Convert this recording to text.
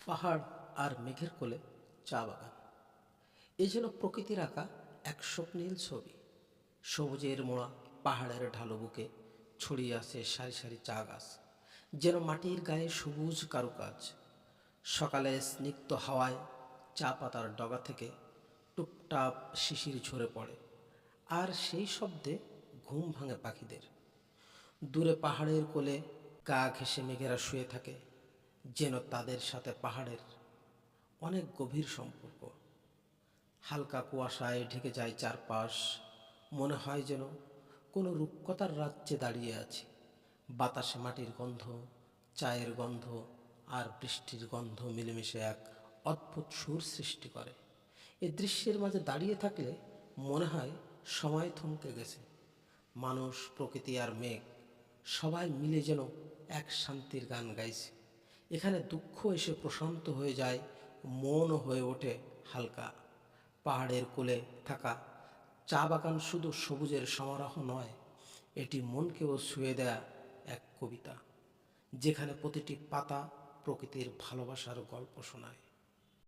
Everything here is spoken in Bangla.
পাহাড় আর মেঘের কোলে চা বাগান, এ যেন প্রকৃতির আঁকা এক স্বপ্নীল ছবি। সবুজের মোড়া পাহাড়ের ঢালু বুকে ছড়িয়ে আছে সারি সারি চা গাছ, যেন মাটির গায়ে সবুজ কারুকাজ। সকালে স্নিগ্ধ হাওয়ায় চা পাতার ডগা থেকে টুপটাপ শিশির ঝরে পড়ে, আর সেই শব্দে ঘুম ভাঙে পাখিদের। দূরে পাহাড়ের কোলে গা ঘেঁষে মেঘেরা শুয়ে থাকে, যেন তাদের সাথে পাহাড়ের অনেক গভীর সম্পর্ক। হালকা কুয়াশায় ঢেকে যায় চারপাশ, মনে হয় যেন কোনো রূপকথার রাজ্যে দাঁড়িয়ে আছি। বাতাসে মাটির গন্ধ, চায়ের গন্ধ আর বৃষ্টির গন্ধ মিলেমিশে এক অদ্ভুত সুর সৃষ্টি করে। এই দৃশ্যের মাঝে দাঁড়িয়ে থাকলে মনে হয় সময় থমকে গেছে। মানুষ, প্রকৃতি আর মেঘ সবাই মিলে যেন এক শান্তির গান গাইছে। এখানে দুঃখ এসে প্রশান্ত হয়ে যায়, মনও হয়ে ওঠে হালকা। পাহাড়ের কোলে থাকা চা বাগান শুধু সবুজের সমারোহ নয়, এটি মনকেও ছুঁয়ে দেয়া এক কবিতা, যেখানে প্রতিটি পাতা প্রকৃতির ভালোবাসার গল্প শোনায়।